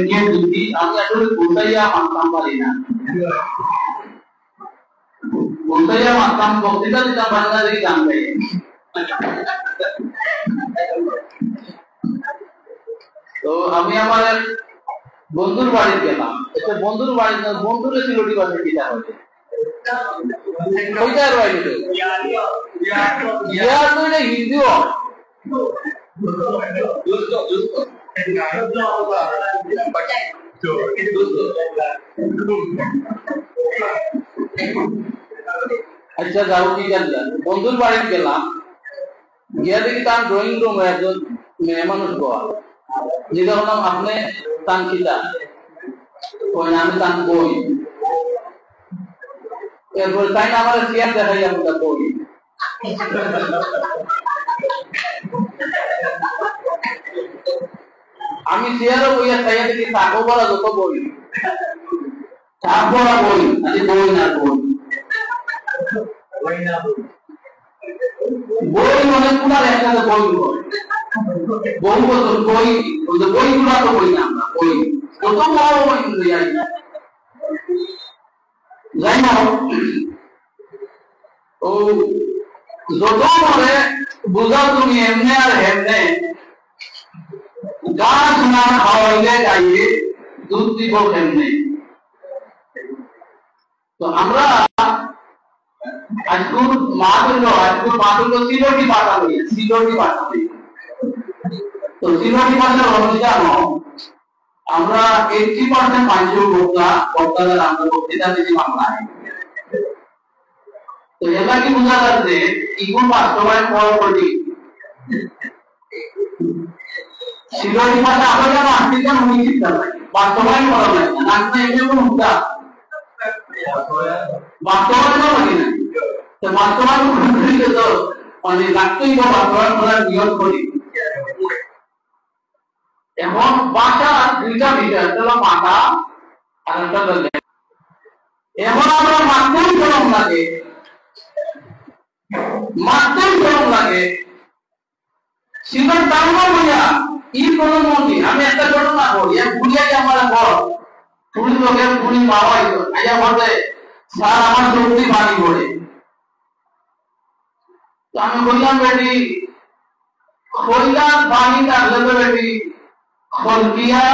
নিয়ে যদি আমি আসলে কোথাইয়া মানতাম পারি না, কোথাইয়া মানতাম বক্তৃতা দিতাম পারি না দেখি জানতে। তো আমি আমার বন্ধুর বাড়ি গেলাম, একটা বন্ধুর বাড়ি বন্ধুর সিলেটি ভাষা কিতা হবে ওইটার বাড়ি তো ইয়ার তো এটা হিন্দিও আচ্ছা যাও কি জানলাম বন্ধুর বাড়ি গেলাম, গিয়া দেখি তার ড্রয়িং রুমে একজন মেয়ে মানুষ বল যেটা হলাম আপনি তান কিতা ওই আমি তান বই, এরপরে তাই না আমার চেয়ার দেখাই আমরা বই। আমি চেয়ারও বইয়া চাইয়া দেখি তাকও বলা যত বই তাক বলা বই আজ বই না বই মনে পুরা একসাথে বই বহু বছর বই বইগুলা তো বই না আমরা বই কত বড় বই যাই না ও যত বলে বুঝাও তুমি এমনি আর হেমনে গাছ না খাওয়াইলে গাইয়ে দুধ দিব কেমনে। তো আমরা আজকুর মা হইল সিলোটি ভাষা হইয়া সিলোটি ভাষা হইয়া তো সিলোটি ভাষার অনুযায়ী আমরা 80% মানুষের বক্তাদের আমরা বক্তৃতা দিতে বাংলায়। তো এটা কি বোঝা যাচ্ছে ইগুন বাস্তবায়ন করা কঠিন। সিলোটি ভাষা আমরা যেন আর্টিকেল হয়ে চিন্তা করি বাস্তবায়ন করা যায় না, না এটা কোনো হুদা বাস্তবায়ন করা লাগে না। তো বাস্তবায়ন করতে তো মানে রাখতেই বা বাস্তবায়ন করার নিয়ম করি। এখন ভাষা দুইটা বিষয়, একটা হলো মাথা আর একটা হলো লেখা। এখন আমরা মাধ্যম গরম লাগে সিলেট টাউন বইয়া ই কোন মন্দি আমি একটা ঘটনা বলি ভুলিয়াই আমার ঘর পুরী লোকের পুরী বাবা আইয়া বলতে স্যার আমার সত্যি পানি পড়ে। তো আমি বললাম বেটি খোলা পানি কাটলে তো বেটি খলকিয়া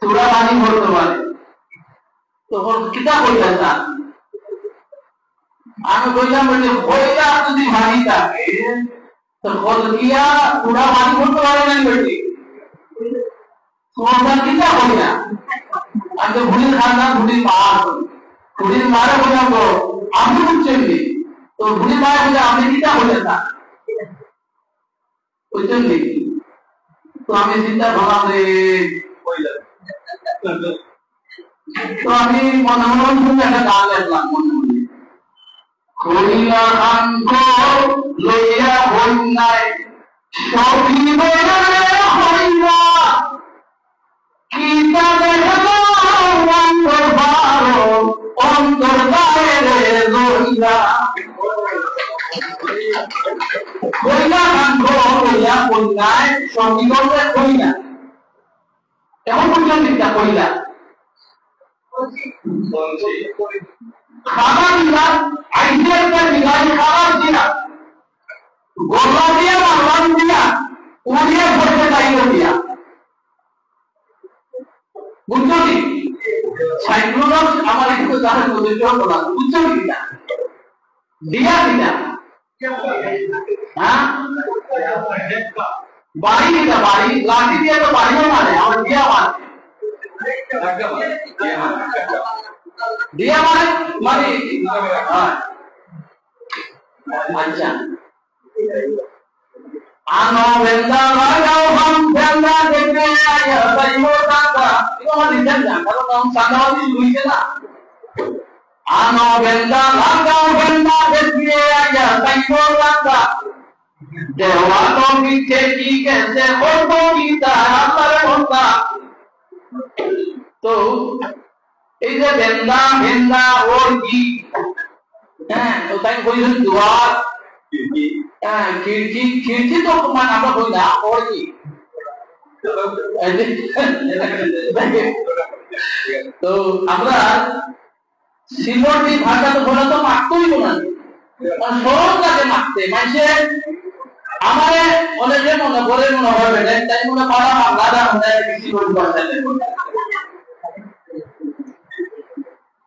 তোরা পানি ভরতে পারে তো কিতা কইলা স্যার আমি বললাম বেটি খোলা যদি পানি থাকে তো খলকিয়া তোরা পানি ভরতে পারে না বেটি তোমার কিতা কইলা আমি তো ভুলির খানা ভুলির পাহাড় করি ভুলির মারে বললাম তো আমি বুঝছেন তো ভুলি মারে বলে আপনি কিতা বললেন না বুঝছেন তো আমি চিন্তা করলাম রে তো আমি মনে মনে একটা গান লেখলাম মনে মনে কইলা আঙ্গ লইয়া হইনাই সবই বলে হইনা কিতা দেখো অন্তর ভালো অন্তর বাইরে লইয়া কইলা আঙ্গ লইয়া হইনাই সবই বলে হইনা। এখন পর্যন্ত চিন্তা কইলা খাবার দিলা আইডিয়াটা দিলাই খাবার দিলা গোলা দিয়া মারলাম দিয়া উড়িয়ে পড়তে চাইলো দিয়া বুঝছো কি সাইক্লোন আমার একটু জানার উদ্দেশ্য বলা বুঝছো কি না দিয়া দিলা হ্যাঁ বাড়ি দিলা বাড়ি লাঠি দিয়ে তো বাড়িও মারে আমার দিয়া মারে দিয়া মানে আচ্ছা আনো বেন্দা লাগাও হাম বেন্দা দেখতে আয়া তাইমো দাদা এটা মানে জানা কারণ নাম সাদাওয়ালি লইছে না আনো বেন্দা লাগাও বেন্দা দেখতে আয়া তাইমো দাদা দেওয়া তো মিছে কি কেসে করব গীতা আমার কথা। তো এই যে বেন্দা বেন্দা ওর কি হ্যাঁ তো তাই কইছেন দুয়ার খিড়কি খিড়কি তো মানে আমরা কই না ওর কি তো আমরা সিলটি ভাষা তো বলে তো মারতেই না, সরল কাজে মারতে মানুষে আমার অনেকে মনে করে মনে হবে তাই মনে করা বাংলা মনে সিলটি ভাষা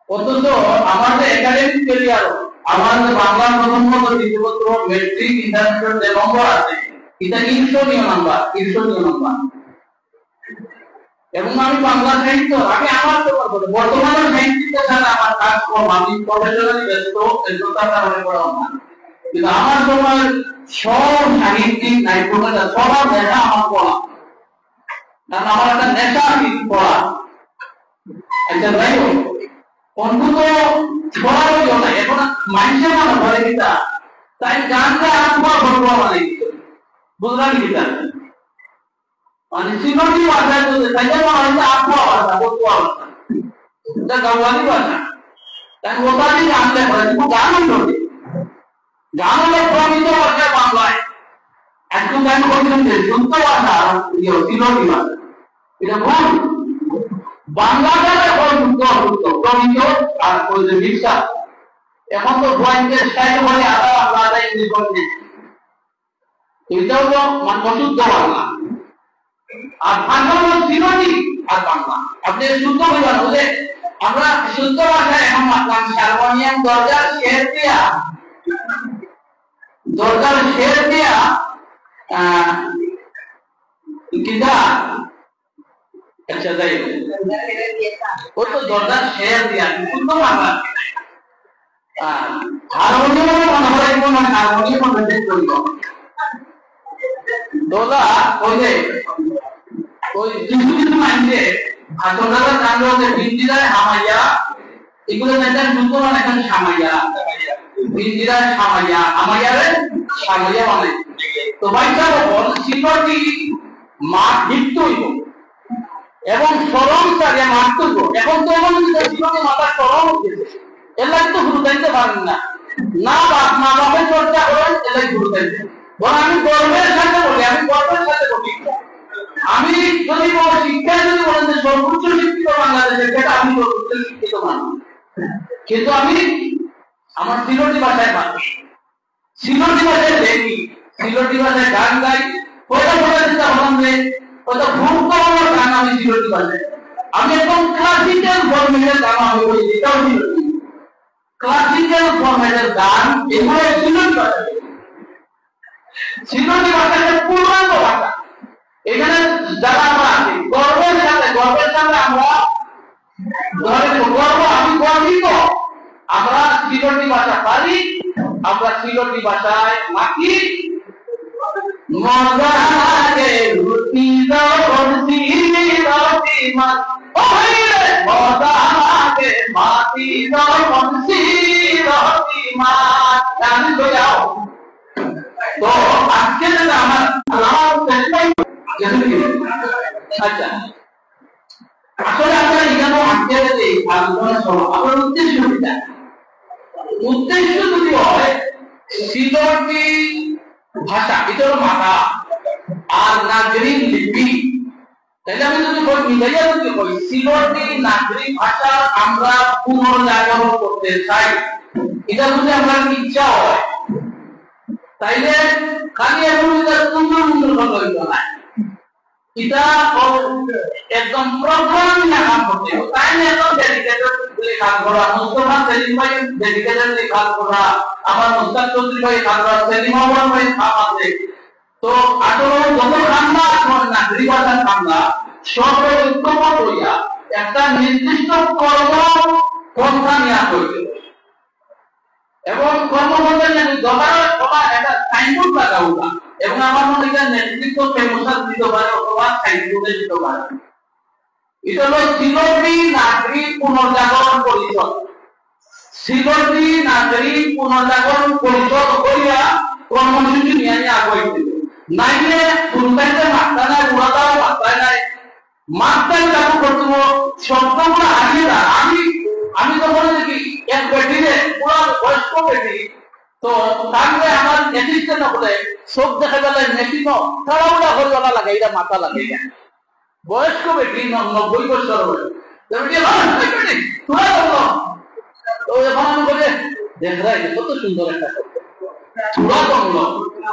অথচ আমাদের একাডেমিক ক্যারিয়ার আমাদের বাংলা প্রথম দ্বিতীয়পত্র মেট্রিক ইন্টারন্যাশনাল যে নম্বর আছে এটা ঈর্ষণীয় নাম্বার এবং আমি বাংলা সাহিত্য আমি আমার বর্তমানে সাহিত্যের সাথে আমার কাজ কম, আমি প্রফেশনালি ব্যস্ততার কারণে পড়াও না, কিন্তু আমার সময় সব সাহিত্যিক নাইট্রোজেন সবার নেশা আমার পড়া, কারণ আমার একটা নেশা পড়া। আচ্ছা যাই হোক, অন্তত পড়ার জন্য এখন মানুষের মনে করে কিতা তাই গানটা আত্মা ভরবো মানে বুঝলাম কিতা মানে সিলটি ভাষা তাইলে মনে আত্মা ভাষা বলতো ভাষা এটা গাওয়ালি ভাষা তাই ওটাই জানতে পারে কিন্তু গান হলো প্রমিত ভাষা বাংলায় একটু গান করছেন যে শুদ্ধ ভাষা সিলটি ভাষা এটা ভুল। বাংলাটা প্রমিত আর বিশ্বাস এখন তো পয়েন্টের স্টাইল বলে আদা বাংলা ইংলিশ বলছে এটাও তো অশুদ্ধ বাংলা আর ভাষা হলো সিলটি আর বাংলা। আপনি শুদ্ধ বলবেন বলে আমরা শুদ্ধ ভাষায় এখন মাতলাম হারমোনিয়াম দরজার শের দিয়া কিতা আচ্ছা যাই ও তো দরজার শের দিয়া শুদ্ধ বাংলা হারমোনিয়াম মনে হয় কোন হারমোনিয়াম মনে করিব দোলা ওই যে ওই কিছু মাইন্ডে আসলে জানলো যে বিন্দিরায় হামাইয়া এগুলো নেতার শুদ্ধ মানে এখন সামাইয়া বিন্দিরায় সামাইয়া হামাইয়ারে সামাইয়া মানে তো ভাইটা বল সিলটি মাঠ লিপ্ত হইব এবং সরম চালিয়ে মাঠ তুলব। এখন তো এমন সিলটি মাথা সরম উঠেছে এলাই তো ঘুরতে পারেন না না বাপ মা বাপের চর্চা করেন এলাই ঘুরতে বল আমি গর্বের সাথে বলি আমি যদি শিক্ষায় যদি বলেন যে সর্বোচ্চ শিক্ষিত বাংলাদেশের সেটা আমি সর্বোচ্চ শিক্ষিত মানুষ, কিন্তু আমি আমার সিলটি ভাষায় মানুষ সিলটি ভাষায় দেখি সিলটি ভাষায় গান গাই ওইটা বলে চিন্তা করলাম যে ওইটা ভুল করানোর গান আমি সিলটি ভাষায় আমি একদম ক্লাসিক্যাল ফরম্যাটের গান আমি বলি এটাও সিলটি ক্লাসিক্যাল ফরম্যাটের গান এগুলো সিলটি ভাষায় সিলটি ভাষাটা পূর্ণাঙ্গ ভাষা। এখানে যারা আমরা আছি গর্বের সাথে আমরা গর্ব আমি গর্বিত আমরা সিলটি ভাষা পারি, আমরা সিলটি ভাষায় মাটি মজাকে রুটি রুটি রুটি মাছ মজাকে মাটি রুটি রুটি মাছ আমি তো যাও তো আজকে আমার আচ্ছা আসলে আমরা এখানে আজকে আলোচনা শোনো আমার উদ্দেশ্য যদি হয় সিলটি ভাষা এটা হলো মাথা আর নাগরিক লিপি, তাহলে আমি যদি মিলাইয়া যদি বলি সিলটি নাগরিক ভাষা আমরা পুনর্জাগরণ করতে চাই, এটা যদি আমরা ইচ্ছা হয় তাইলে খালি এখন এটা একদম প্রধান কাম করতে হবে তাই না একদম ডেডিকেটেড কাজ করা মুস্তফা সেলিম ভাই ডেডিকেটেড কাজ করা আমার মুস্তাক চৌধুরী ভাই কাজ করা সেলিম আহমদ ভাই কাজ আছে তো আসলে যত কামনা এখন নাগরিক ভাষার কামনা সব ঐক্যমত হইয়া একটা নির্দিষ্ট কর্ম পন্থা নেওয়া হইবে এবং কর্মপন্থা নিয়ে দরকার একটা সাইনবোর্ড লাগা উঠা এবং আমার মনে হয় নেতৃত্ব ফেমোসাল দিতে পারে অথবা সাইনবোর্ডে দিতে পারে। এটা হলো সিলটি নাগরিক পুনর্জাগরণ পরিষদ, সিলটি নাগরিক পুনর্জাগরণ পরিষদ করিয়া কর্মসূচি নিয়ে আগাইতে নাইলে ফুলবাইতে মাত্রা নাই উড়াদাও মাত্রায় নাই মাত্রায় লাগু করতে শব্দগুলো হারিয়ে না আমি যখন দেখি এক বেটিরে পুরা বয়স্ক বেটি তো তাহলে আমার নেতৃত্ব না বলে সব দেখা গেলে মেশিনও তাড়াহুড়া করে লাগে এটা মাথা লাগে বয়স্ক ব্যক্তি 90 বছর হয়ে কত সুন্দর একটা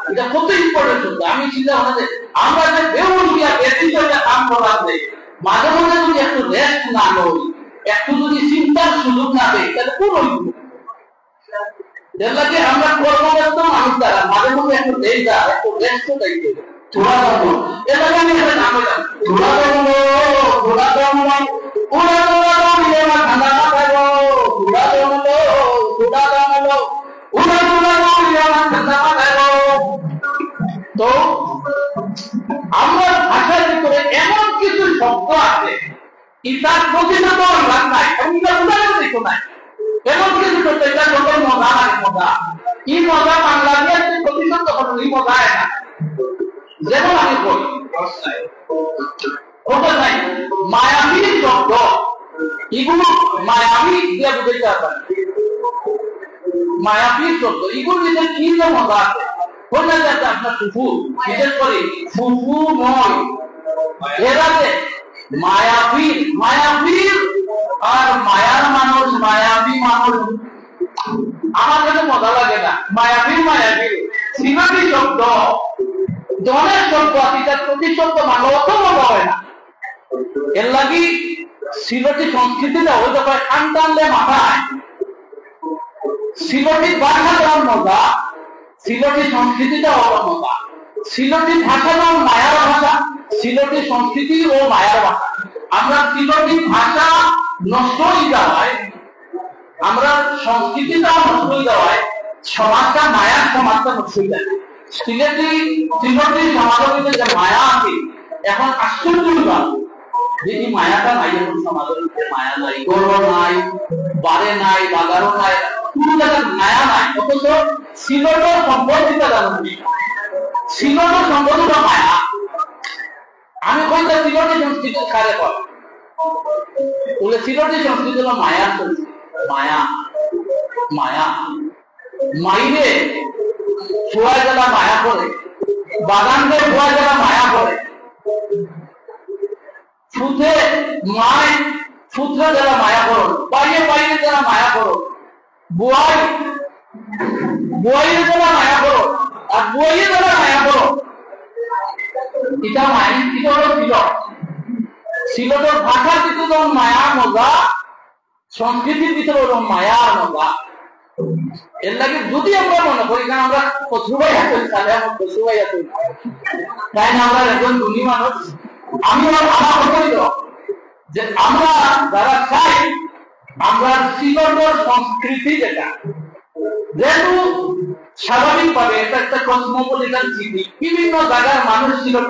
এটা কত ইম্পর্টেন্ট শব্দ। আমি চিন্তা ভাবনা যে আমরা যে বেউলিয়া ব্যক্তিগত কাম করা যায়, মাঝে মাঝে যদি একটু রেস্ট না লই, একটু যদি চিন্তার সুযোগ না দেয়, তাহলে কোন এর লাগে আমরা কর্মব্যস্ত মানুষ দ্বারা মাঝে মাঝে একটু দেয়টা একটু রেস্ট চাইতে থোড়া দাম এর লাগে আমি একটা নাম বললাম থোড়া দাম ওরা ঠান্ডা না থাকবো থোড়া দাম তো আমরা ভাষার ভিতরে এমন কিছু শব্দ আছে ইতার প্রতিশত লাভ নাই এবং এটা উদাহরণ দেখো নাই এমন কিছু শব্দ এটা যত মজা লাগে মজা এই মজা বাংলাদেশ প্রতিশত কখন এই মজা হয় না। যেমন আমি বলি ওটা নাই মায়াবী শব্দ এগুলো মায়াবী দিয়ে বুঝতে পারবেন। মায়াবী শব্দ এগুলো নিজের কি মজা আছে বলে যাচ্ছে আপনার ফুফু বিশেষ করে ফুফু নয় এরাতে মায়াবীর মায়াবীর আর মায়ার মানুষ মায়াবী মানুষ আমার কাছে মজা লাগে না। মায়াবীর মায়াবীর শ্রীমতী শব্দ জনের শব্দ আছে প্রতি শব্দ মানে অত মজা হয় না। এর লাগি সিলেটি সংস্কৃতিটা হয়তো খান টানলে মাথায় সিলেটি ভাষা দেওয়ার মজা সিলেটি সংস্কৃতিটা হলো মজা। সিলেটি ভাষা নাম মায়ার ভাষা, সিলেটি সংস্কৃতি ও মায়ার ভাষা। আমরা সিলেটি ভাষা নষ্ট হয়ে যাওয়ায় আমরা সংস্কৃতিটাও নষ্ট হয়ে যাওয়ায় সমাজটা মায়ার সমাজটা নষ্ট হয়ে যায়। সিলেটি সমাজের যে মায়া আছে এখন আশ্চর্য যে এই মায়াটা নাই, এখন সমাজের মধ্যে মায়া নাই, গর্ব নাই, বারে নাই, বাগারও নাই, কোনো জায়গার মায়া নাই। অথচ সিলেটের সম্পর্কিত জানি সিলেটের সম্পর্কিত মায়া আমি কইতে সিলেটের সংস্কৃতির খারে কর বলে সিলেটের সংস্কৃতি হলো মায়া মায়া মায়া মাইরে ছোঁয়া যারা মায়া করে বাগানকে ছোঁয়া যারা মায়া করে সুথে মায় সূত্রে যারা মায়া করো বাইরে বাইরে যারা মায়া করো বুয়াই বুয়াইয়ে যারা মায়া করো আর বুয়াইয়ে যারা মায়া করো এটা মায়া এটা হলো সিলট। সিলটের ভাষার ভিতরে যেমন মায়া মজা সংস্কৃতির ভিতরে হলো মায়ার মজা। এর লাগে যদি আমরা মনে করি কারণ আমরা কচুবাই হাতে তাহলে আমার কচুবাই হাতে তাই না আমরা একজন ধনী মানুষ। আমি আমার কথা যে আমরা যারা চাই আমরা সিলটের সংস্কৃতি যেটা যেহেতু স্বাভাবিকভাবে এটা একটা কসমোপলিটান সিটি, বিভিন্ন জায়গার মানুষ সিলট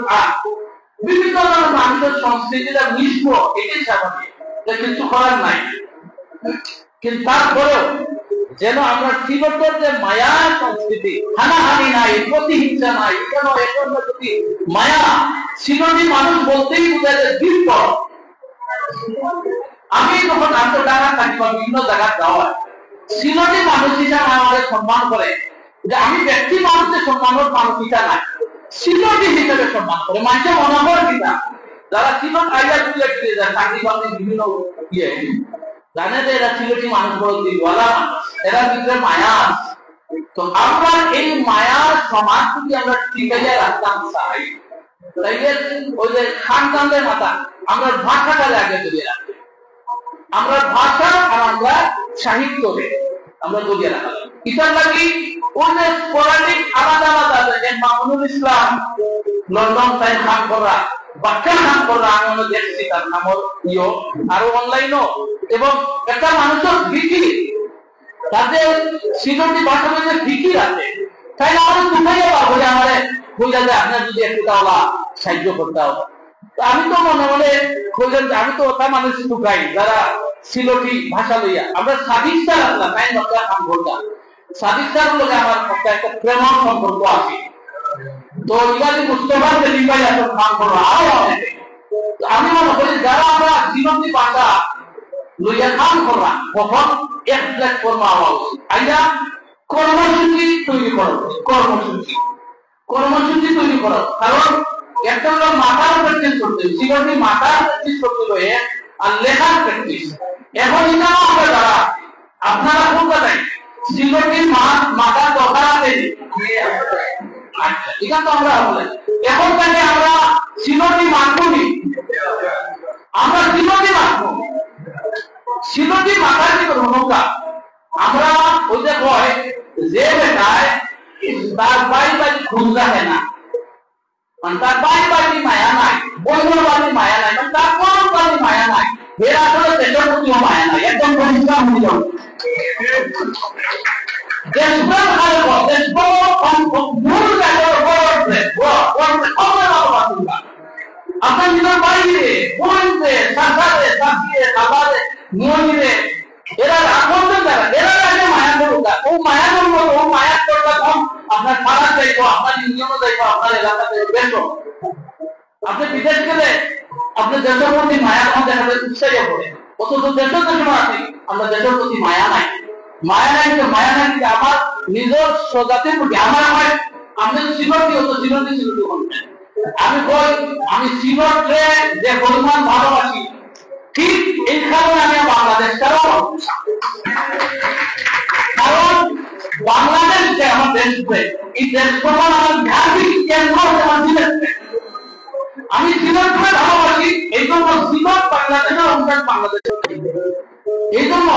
বিভিন্ন ধরনের মানুষের সংস্কৃতিটা মিশব, এটাই স্বাভাবিক, কিছু করার নাই। কিন্তু তারপরেও যেন আমরা সিলটের যে মায়া সংস্কৃতি হানাহানি নাই, প্রতিহিংসা নাই, কেন এখন যদি মায়া সিলটি মানুষ বলতেই বোঝা যায় দীর্ঘ। আমি যখন আন্তর্জাতিক থাকি বা বিভিন্ন জায়গায় যাওয়া সিলটি মানুষ হিসাবে আমাদের সম্মান করে যে আমি ব্যক্তি মানুষের সম্মানের মানুষ হিসাবে নাই সিলটি হিসেবে সম্মান করে মানুষের মনোবল কিনা যারা সিলট আইয়া তুলে ফিরে যায় চাকরি বাকরি বিভিন্ন ইয়ে জানে যে এরা সিলটি মানুষ বড় দিওয়ালা মানুষ, এরা ভিতরে মায়া আছে। তো আমরা এই মায়ার সমাজ যদি আমরা টিকাইয়া রাখতাম চাই তাইলে ওই যে খান কান্দের মাথা আমরা ভাষাটাকে আগে জড়িয়ে রাখি, আমরা ভাষা আর আমরা সাহিত্যকে আমরা জড়িয়ে রাখলাম। এটার লাগি ওই যে পৌরাণিক আলাদা আলাদা আছে মামুনুল ইসলাম লন্ডন তাই খান করা বাচ্চা খান করা আমি অন্য দেখছি তার নামর ইয়ে আরো অনলাইনও এবং একটা মানুষের ফিকির তাদের সিলটি ভাষা মধ্যে ফিকির আছে তাই না আমাদের দুটাই পাবো যে আমার খুঁজা যায় আপনার যদি একটু তাওলা সাহায্য করতে হবে। আমি তো মনে মনে খুঁজলেন যে আমি তো ওটা মানুষ টুকাই যারা সিলটি ভাষা লইয়া আমরা সাদিকটা রাখলাম তাই নকলা কাম করতাম সাদিকটার লোকে আমার একটা প্রেম সম্পর্ক আছে। তো ইলাদি মুস্তফার যে লিপাই এখন কাম করবো আরো অনেকে আমি মনে করি যারা আমরা সিলটি ভাষা লইয়া কাম করলাম কখন এক প্ল্যাটফর্মে হওয়া উচিত আইনা কর্মসূচি তৈরি করা উচিত। কর্মসূচি তৈরি করা কারণ একটা হলো মাথার প্র্যাকটিস করতে, সিকিউরিটি মাথার প্র্যাকটিস করতে হয়ে আর লেখার প্র্যাকটিস। এখন এটাও আমরা যারা আপনারা কোনটা দেন সিকিউরিটির মাথার দরকার আছে, আচ্ছা এটা তো আমরা বলেন এখন থেকে আমরা সিকিউরিটি মানবনি, আমরা সিকিউরিটি মানব, সিকিউরিটি মাথায় কি করবো নৌকা আমরা ওই যে কয় যে বেটায় তার বাড়ি বাড়ি খুঁজ রাখে না, মানে তার বাড়ি বাড়ি মায়া নাই, বন্ধুর বাড়ি মায়া নাই, মানে তার কোন বাড়ি মায়া নাই, এর আসলে দেশের প্রতিও মায়া নাই, একদম পরিষ্কার হয়ে যাবে। দেশপ্রেম কালে মূল জায়গার আপনার নিজের বাড়িতে বলতে সাথে সাথিয়ে খাবারে নিয়ে এরা রাখতে যারা এরা আগে মায়া করুক, ও মায়া করবো, ও মায়া করলে কম আপনার পাড়া যাইবো, আপনার ইউনিয়নও যাইবো, আপনার এলাকাতে বেশ। আপনি বিদেশ গেলে আপনি দেশের প্রতি মায়া তখন দেখা যায় উৎসাহিত করে, অথচ দেশের জন্য আছে আমরা দেশের প্রতি মায়া নাই, মায়া নাই তো মায়া নাই যে আমার নিজের স্বজাতির প্রতি আমার হয় আমি সিকিউরিটি হতো সিকিউরিটি সিকিউরিটি করবেন। আমি কই আমি সিকিউরিটি যে পরিমাণ ভালোবাসি ঠিক এই কারণে আমি বাংলাদেশটাও, কারণ বাংলাদেশ যে আমার দেশ, এই দেশ প্রমাণ আমার ধার্মিক কেন্দ্র আমার দিলেন, আমি সিলেটকে ভালোবাসি এই জন্য সিলেট বাংলাদেশের অংশ বাংলাদেশ, এই জন্য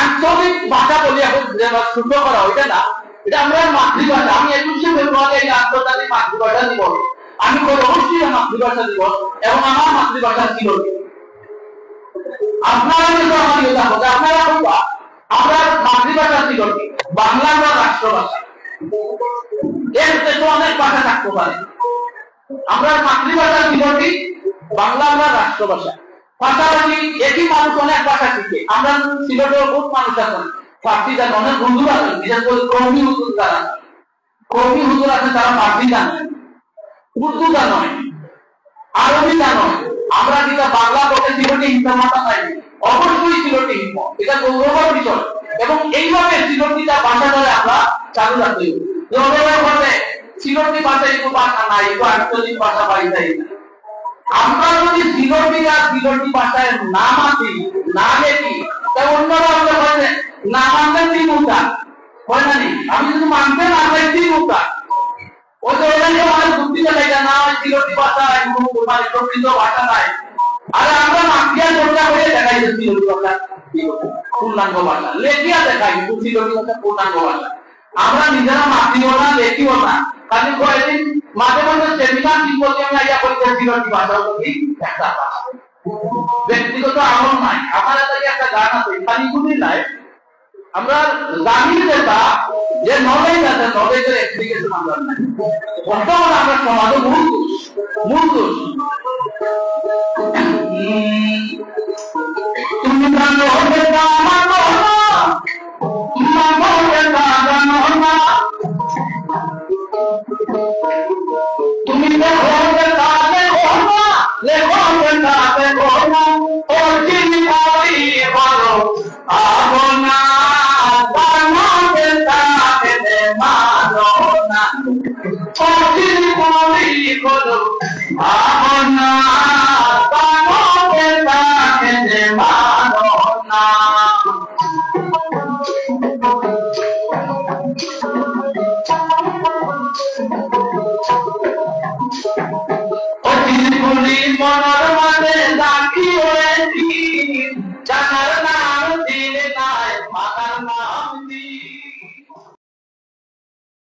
আঞ্চলিক ভাষা বলি এখন যে শুদ্ধ করা ওইটা না, এটা আমরা মাতৃভাষা। আমি 21শে ফেব্রুয়ারি এই আন্তর্জাতিক মাতৃভাষা দিবস আমি বলি অবশ্যই মাতৃভাষা দিবস এবং আমার মাতৃভাষা ছিল আপনারা কিন্তু আমার ইয়ে হবে আপনারা বলবা আমরা মাতৃভাষা ছিল বাংলা বা রাষ্ট্রভাষা, এর দেশে অনেক ভাষা থাকতে পারে, আমরা মাতৃভাষা ছিল বাংলা বা রাষ্ট্রভাষা। পাশাপাশি একই মানুষ অনেক ভাষা শিখে, আমরা সিলেটের বহুত মানুষ আছেন ফার্সি জানেন, অনেক বন্ধু আছেন, বিশেষ করে কৌমি হুজুর যারা কৌমি হুজুর আছেন তারা ফার্সি জানেন, উর্দু জানেন, আরবি জানেন। আমরা যেটা বাংলা বলতে সিলেটে হিংসামাটা নাই, অবশ্যই সিলেটে হিংসা, এটা গৌরবের বিষয় এবং এইভাবে সিলেটিটা ভাষা ধরে আমরা চালু রাখতে হবে। সিলেটি ভাষা একটু ভাষা নাই, একটু আঞ্চলিক ভাষা বাড়ি যায় না। আমরা যদি সিলেটিরা সিলেটি ভাষায় না মানি না দেখি তাই অন্যরা আমরা বলে না মানবেন তিন মুদ্রা হয় না, আমি যদি মানতে না চাই তিন মুদ্রা ওই তো ওখানে আমাদের বুদ্ধিতে লেগে না সিলেটি ভাষা মানে প্রকৃত ভাষা নাই। আরে আমরা মাফিয়া চর্চা করে দেখাই যে সিলেটি ভাষা পূর্ণাঙ্গ ভাষা, লেখিয়া দেখাই সিলেটি ভাষা পূর্ণাঙ্গ ভাষা। আমরা নিজেরা মাফিও না লেখিও না, খালি কয়েকদিন মাঝে মাঝে সেমিনার সিম্পোজিয়ামে আইয়া বলতে সিলেটি ভাষা ঠিক একটা ভাষা, ব্যক্তিগত আমল নাই। আমার কাছে একটা গান আছে খালিগুলি নাই, আমরা জানি যেটা যে নলেজ আছে, নলেজের অ্যাপ্লিকেশন আমরা নাই। বর্তমানে আমরা সমাজে মূল দোষ তুমি জানো যেটা মানো না, মানো যেটা জানো না, তুমি দেখো যেটা দেখো না, লেখো যেটা দেখো না, ও চিনি করি বলো আবো না, জানো যেটা খেতে মানো না, ও চিনি করি বলো আবো না, জানো যেটা খেতে মানো না। মনের মাঝে দাঁড়ি হয়েছি জানার